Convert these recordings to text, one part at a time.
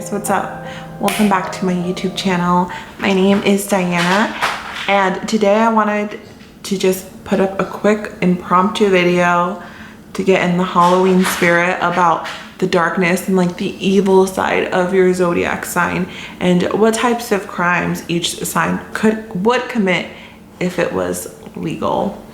guys, what's up? Welcome back to my YouTube channel. My name is Diana, and today I wanted to just put up a quick impromptu video to get in the Halloween spirit about the darkness and like the evil side of your zodiac sign and what types of crimes each sign would commit if it was legal.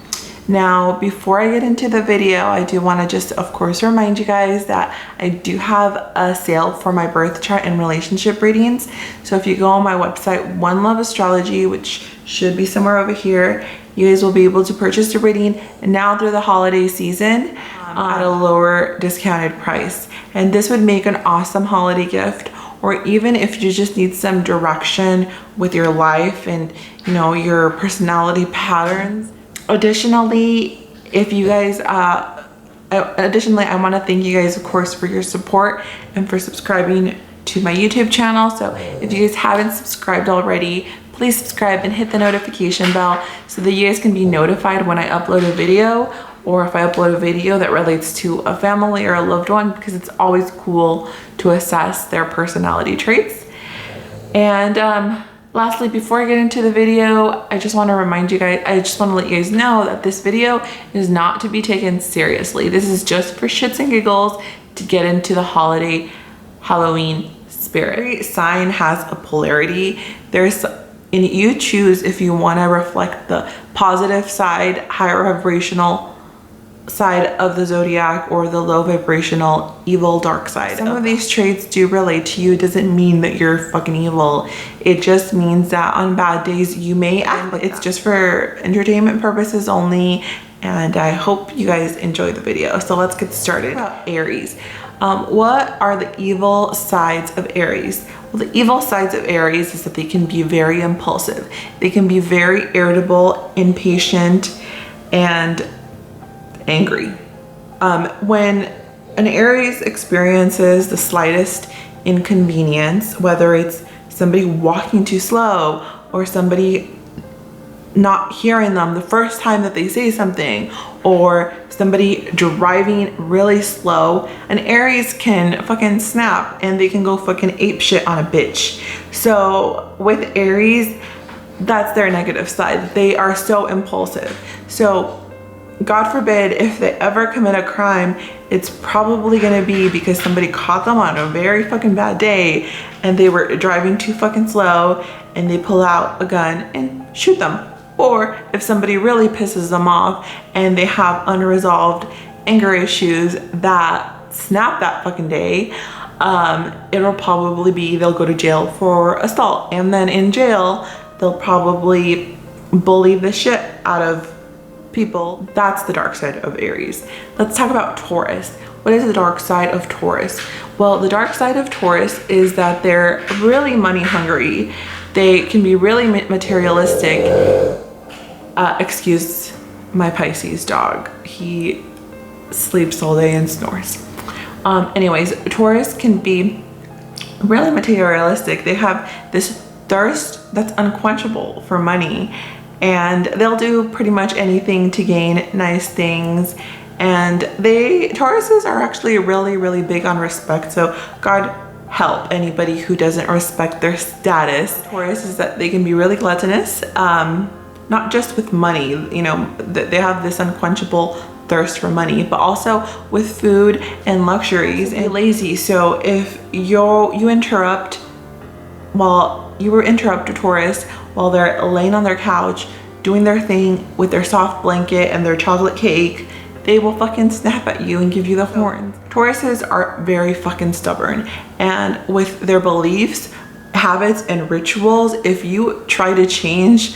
Now, before I get into the video, I do want to just, of course, remind you guys that I do have a sale for my birth chart and relationship readings. So if you go on my website, One Love Astrology, which should be somewhere over here, you guys will be able to purchase the reading now through the holiday season at a lower discounted price. And this would make an awesome holiday gift, or even if you just need some direction with your life and, you know, your personality patterns. Additionally, if you guys, I want to thank you guys, of course, for your support and for subscribing to my YouTube channel. So if you guys haven't subscribed already, please subscribe and hit the notification bell so that you guys can be notified when I upload a video, or if I upload a video that relates to a family or a loved one, because it's always cool to assess their personality traits. And lastly, before I get into the video, I just want to remind you guys, I just want to let you guys know that this video is not to be taken seriously. This is just for shits and giggles to get into the holiday Halloween spirit. Every sign has a polarity. And you choose if you want to reflect the positive side, higher vibrational side of the zodiac, or the low vibrational evil dark side. Some of these traits do relate to you. It doesn't mean that you're fucking evil. It just means that on bad days you may act like it's just for entertainment purposes only, and I hope you guys enjoy the video. So let's get started. About Aries. What are the evil sides of Aries? Well, the evil sides of Aries is that they can be very impulsive. They can be very irritable, impatient, and angry. When an Aries experiences the slightest inconvenience, whether it's somebody walking too slow or somebody not hearing them the first time that they say something, or somebody driving really slow, an Aries can fucking snap and they can go fucking ape shit on a bitch. So with Aries, that's their negative side. They are so impulsive. So God forbid if they ever commit a crime, it's probably gonna be because somebody caught them on a very fucking bad day and they were driving too fucking slow and they pull out a gun and shoot them. Or if somebody really pisses them off and they have unresolved anger issues that snap that fucking day, it'll probably be they'll go to jail for assault, and then in jail they'll probably bully the shit out of people. That's the dark side of Aries. Let's talk about Taurus. What is the dark side of Taurus? Well, the dark side of Taurus is that they're really money hungry. They can be really materialistic. Excuse my Pisces dog. He sleeps all day and snores. Anyways, Taurus can be really materialistic. They have this thirst that's unquenchable for money, and they'll do pretty much anything to gain nice things. And Tauruses are actually really big on respect. So God help anybody who doesn't respect their status. Taurus is that they can be really gluttonous, not just with money, you know, they have this unquenchable thirst for money, but also with food and luxuries, and lazy. So if you interrupt a Taurus while they're laying on their couch doing their thing with their soft blanket and their chocolate cake, they will fucking snap at you and give you the horns. Tauruses are very fucking stubborn, and with their beliefs, habits, and rituals, if you try to change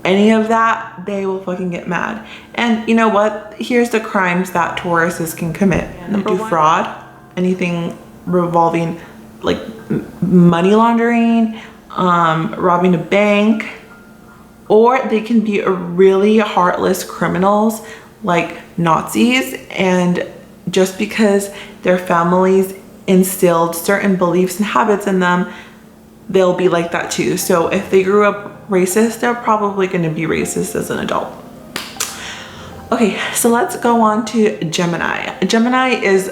any of that, they will fucking get mad. And you know what? Here's the crimes that Tauruses can commit. Number one, fraud, anything revolving like money laundering, robbing a bank, or they can be really heartless criminals like Nazis, and just because their families instilled certain beliefs and habits in them, they'll be like that too. So if they grew up racist, they're probably going to be racist as an adult. Okay, so let's go on to Gemini. Gemini is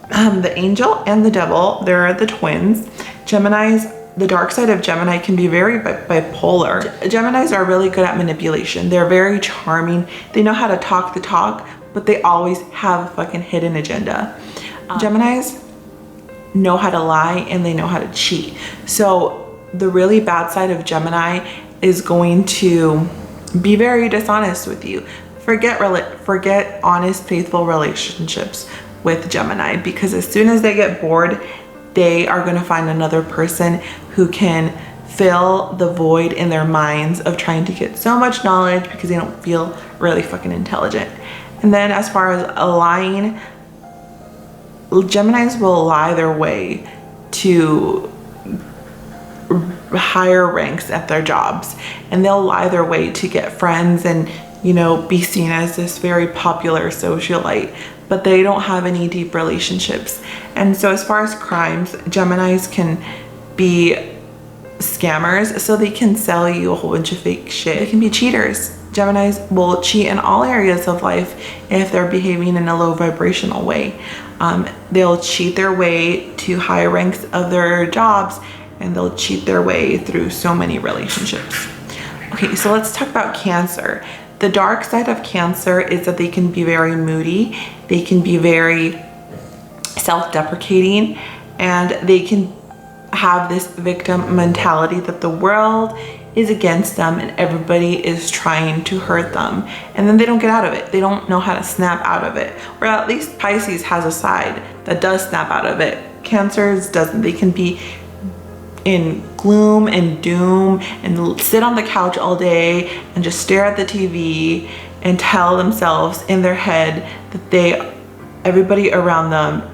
The angel and the devil, they're the twins. Geminis, the dark side of Gemini can be very bipolar. Geminis are really good at manipulation. They're very charming. They know how to talk the talk, but they always have a fucking hidden agenda. Geminis know how to lie and they know how to cheat. So the really bad side of Gemini is going to be very dishonest with you. Forget honest, faithful relationships with Gemini, because as soon as they get bored, they are going to find another person who can fill the void in their minds of trying to get so much knowledge because they don't feel really fucking intelligent. And then as far as lying, Geminis will lie their way to higher ranks at their jobs, and they'll lie their way to get friends and, you know, be seen as this very popular socialite, but they don't have any deep relationships. And so as far as crimes, Geminis can be scammers, so they can sell you a whole bunch of fake shit. They can be cheaters. Geminis will cheat in all areas of life if they're behaving in a low vibrational way. They'll cheat their way to high ranks of their jobs, and they'll cheat their way through so many relationships. Okay, so let's talk about Cancer. The dark side of Cancer is that they can be very moody. They can be very self-deprecating, and they can have this victim mentality that the world is against them and everybody is trying to hurt them, and then they don't get out of it. They don't know how to snap out of it. Or at least Pisces has a side that does snap out of it. Cancers doesn't. They can be in gloom and doom and sit on the couch all day and just stare at the TV and tell themselves in their head that everybody around them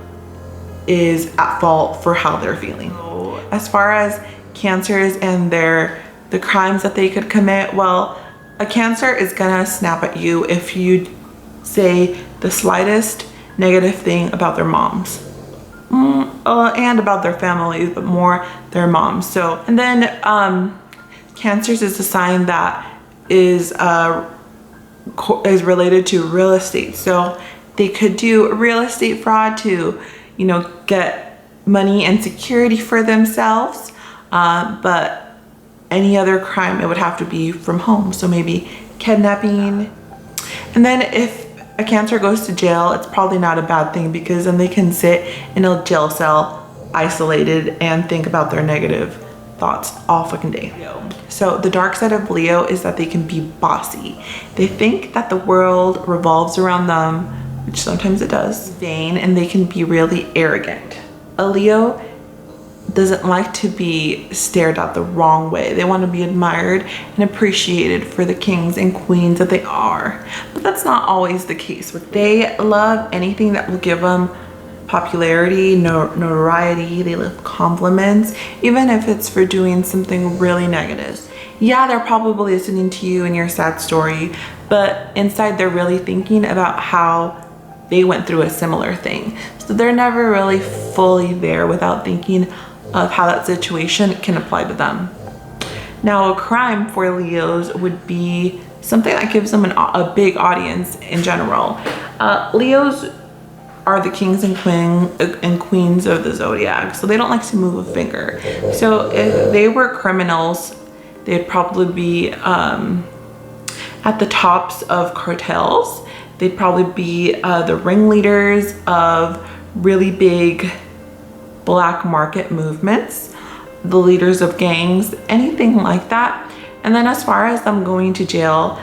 is at fault for how they're feeling. As far as Cancers and the crimes that they could commit, well, a Cancer is gonna snap at you if you say the slightest negative thing about their moms. And about their families, but more their moms. So, and then Cancers is a sign that is related to real estate. So they could do real estate fraud to, you know, get money and security for themselves. But any other crime, it would have to be from home. So maybe kidnapping. And then if a Cancer goes to jail, it's probably not a bad thing, because then they can sit in a jail cell isolated and think about their negative thoughts all fucking day. So the dark side of Leo is that they can be bossy. They think that the world revolves around them, which sometimes it does, vain, and they can be really arrogant. A Leo doesn't like to be stared at the wrong way. They want to be admired and appreciated for the kings and queens that they are. But that's not always the case. They love anything that will give them popularity, notoriety. They love compliments, even if it's for doing something really negative. Yeah, they're probably listening to you and your sad story, but inside they're really thinking about how they went through a similar thing. So they're never really fully there without thinking of how that situation can apply to them. Now, a crime for Leos would be something that gives them a big audience in general. Leos are the kings and queens of the zodiac, so they don't like to move a finger. So if they were criminals, they'd probably be at the tops of cartels. They'd probably be the ringleaders of really big black market movements, the leaders of gangs, anything like that. And then as far as them going to jail,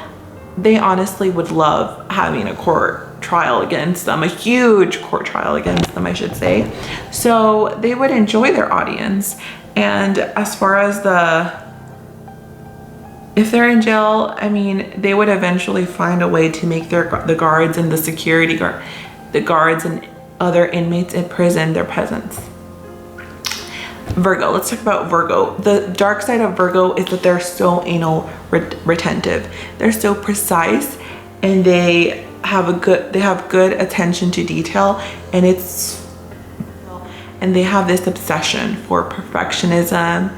they honestly would love having a court trial against them, a huge court trial against them, I should say. So they would enjoy their audience. And as far as if they're in jail, I mean, they would eventually find a way to make the guards and the security guard, the guards and other inmates in prison, their peasants. Virgo, let's talk about Virgo. The dark side of Virgo is that they're so anal retentive. They're so precise, and they have good attention to detail, and they have this obsession for perfectionism.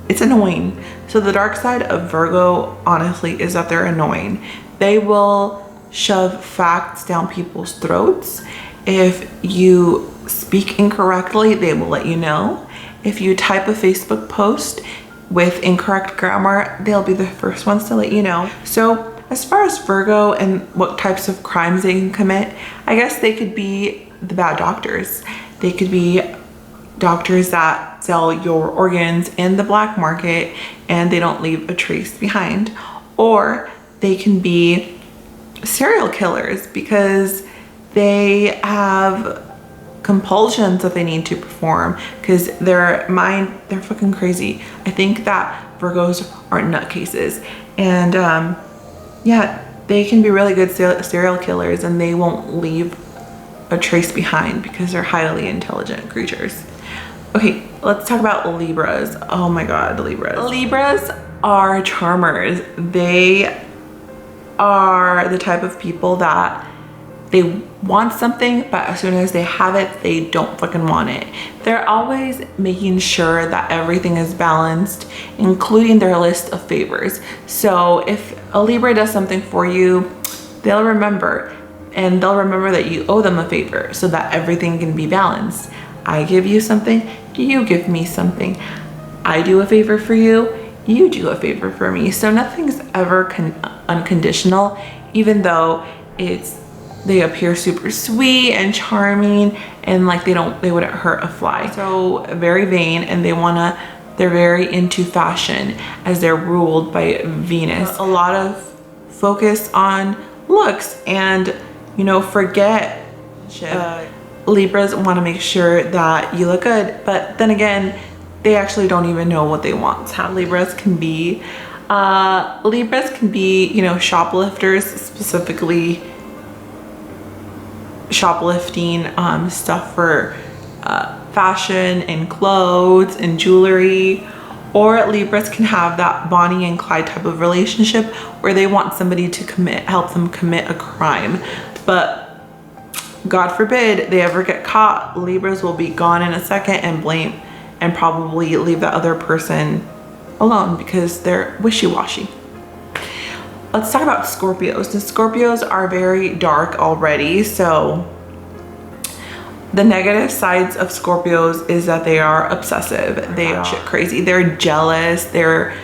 It's annoying. So the dark side of Virgo, honestly, is that they're annoying. They will shove facts down people's throats, If you speak incorrectly, they will let you know. If you type a Facebook post with incorrect grammar, they'll be the first ones to let you know. So as far as Virgo and what types of crimes they can commit, I guess they could be the bad doctors. They could be doctors that sell your organs in the black market and they don't leave a trace behind. Or they can be serial killers because they have compulsions that they need to perform because they're fucking crazy. I think that Virgos are nutcases, and yeah, they can be really good serial killers and they won't leave a trace behind because they're highly intelligent creatures. Okay, let's talk about Libras. Oh my god, Libras. Libras are charmers. They are the type of people that they want something, but as soon as they have it, they don't fucking want it. They're always making sure that everything is balanced, including their list of favors. So if a Libra does something for you, they'll remember, and they'll remember that you owe them a favor so that everything can be balanced. I give you something, you give me something. I do a favor for you, you do a favor for me. So nothing's ever unconditional, even though they appear super sweet and charming and like they wouldn't hurt a fly. So very vain, and they're very into fashion as they're ruled by Venus. A lot of focus on looks and, you know, forget Libras want to make sure that you look good, but then again, they actually don't even know what they want. How Libras can be, you know, shoplifters, specifically shoplifting stuff for fashion and clothes and jewelry. Or Libras can have that Bonnie and Clyde type of relationship where they want somebody to help them commit a crime, but God forbid they ever get caught, Libras will be gone in a second and probably leave that other person alone because they're wishy-washy. Let's talk about Scorpios. The Scorpios are very dark already. So the negative sides of Scorpios is that they are obsessive. They are shit crazy. They're jealous. They're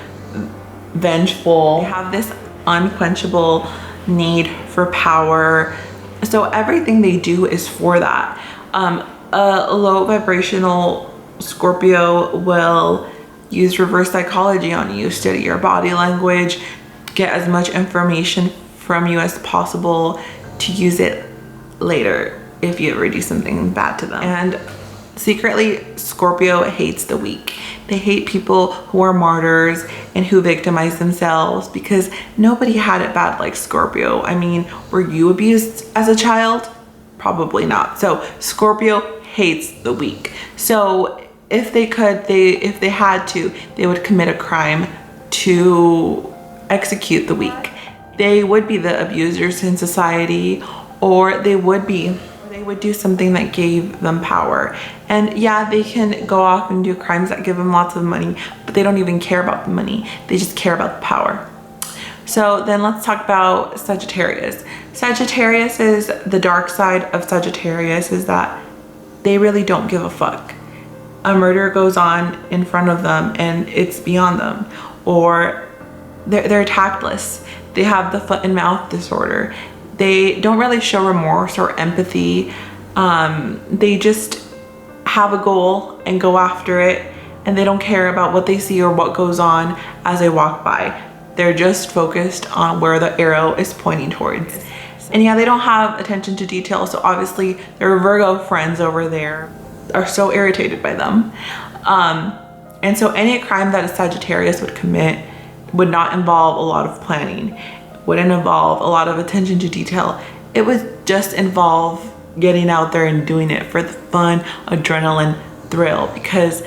vengeful. They have this unquenchable need for power. So everything they do is for that. A low vibrational Scorpio will use reverse psychology on you, study your body language, get as much information from you as possible to use it later if you ever do something bad to them. And secretly, Scorpio hates the weak. They hate people who are martyrs and who victimize themselves because nobody had it bad like Scorpio. I mean, were you abused as a child? Probably not. So Scorpio hates the weak. So if they had to, they would commit a crime to execute the weak. They would be the abusers in society, or they would do something that gave them power. And yeah, they can go off and do crimes that give them lots of money, but they don't even care about the money. They just care about the power. So then let's talk about Sagittarius. Sagittarius is the dark side of Sagittarius is that they really don't give a fuck. A murder goes on in front of them and it's beyond them. Or they're tactless. They have the foot and mouth disorder. They don't really show remorse or empathy. They just have a goal and go after it, and they don't care about what they see or what goes on as they walk by. They're just focused on where the arrow is pointing towards. And yeah, they don't have attention to detail, so obviously their Virgo friends over there are so irritated by them. And so any crime that a Sagittarius would commit would not involve a lot of planning, wouldn't involve a lot of attention to detail. It would just involve getting out there and doing it for the fun, adrenaline, thrill, because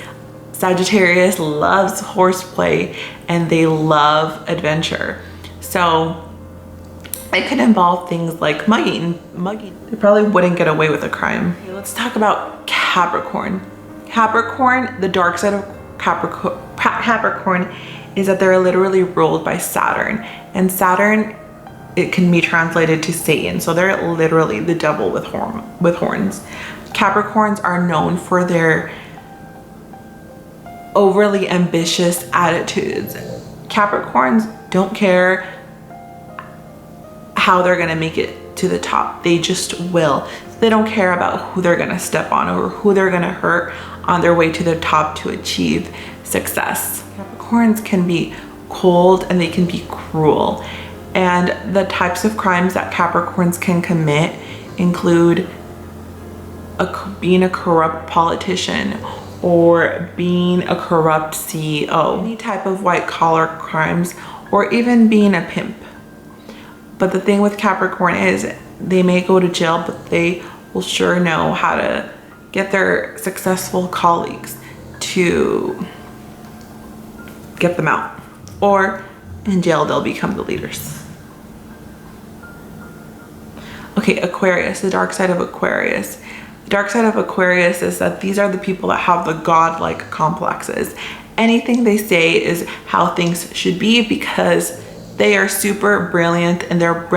Sagittarius loves horseplay and they love adventure. So it could involve things like mugging. They probably wouldn't get away with a crime. Okay, let's talk about Capricorn. Capricorn, the dark side of Capricorn is that they're literally ruled by Saturn, and Saturn it can be translated to Satan. So they're literally the devil with horns. Capricorns are known for their overly ambitious attitudes. Capricorns don't care how they're gonna make it to the top. They just will. They don't care about who they're gonna step on or who they're gonna hurt on their way to the top to achieve success. Capricorns can be cold and they can be cruel. And the types of crimes that Capricorns can commit include being a corrupt politician or being a corrupt CEO, any type of white collar crimes, or even being a pimp. But the thing with Capricorn is they may go to jail, but they will sure know how to get their successful colleagues to get them out. Or in jail, they'll become the leaders. Okay, Aquarius, the dark side of Aquarius. The dark side of Aquarius is that these are the people that have the godlike complexes. Anything they say is how things should be because they are super brilliant and they're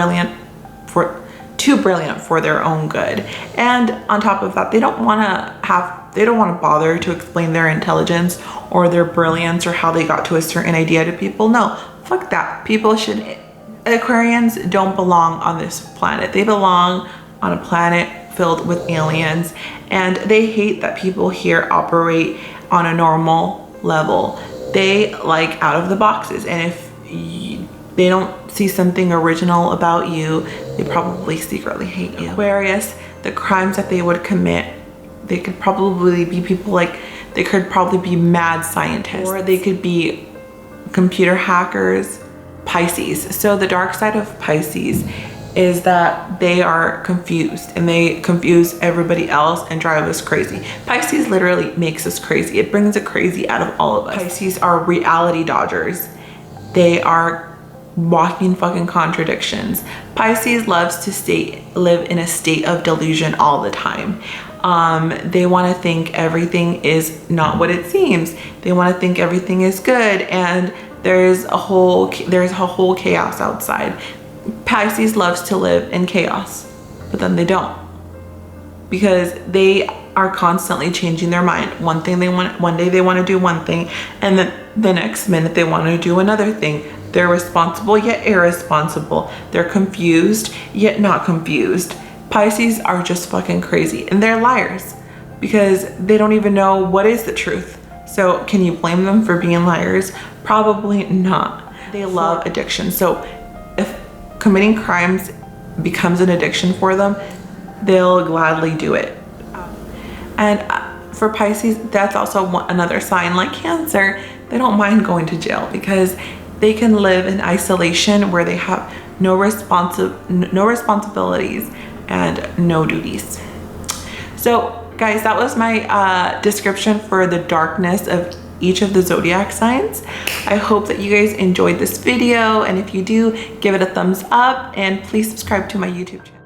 too brilliant for their own good. And on top of that, they don't want to bother to explain their intelligence or their brilliance or how they got to a certain idea to people. No, fuck that. Aquarians don't belong on this planet. They belong on a planet filled with aliens, and they hate that people here operate on a normal level. They like out of the boxes, and if they don't see something original about you, they probably secretly hate you. Aquarius, the crimes that they would commit, they could probably be people like, they could probably be mad scientists, or they could be computer hackers. Pisces. So the dark side of Pisces is that they are confused and they confuse everybody else and drive us crazy. Pisces literally makes us crazy. It brings the crazy out of all of us. Pisces are reality dodgers. They are walking fucking contradictions. Pisces loves to live in a state of delusion all the time. They want to think everything is not what it seems. They want to think everything is good, and there's a whole chaos outside. Pisces loves to live in chaos, but then they don't, because they are constantly changing their mind. One day they want to do one thing, and then the next minute they want to do another thing. They're responsible yet irresponsible. They're confused yet not confused. Pisces are just fucking crazy, and they're liars because they don't even know what is the truth. So can you blame them for being liars? Probably not. They love addiction. So if committing crimes becomes an addiction for them, they'll gladly do it. And for Pisces, that's also another sign like Cancer. They don't mind going to jail because they can live in isolation where they have no responsibilities and no duties. So guys, that was my description for the darkness of each of the zodiac signs. I hope that you guys enjoyed this video, and if you do, give it a thumbs up and please subscribe to my YouTube channel.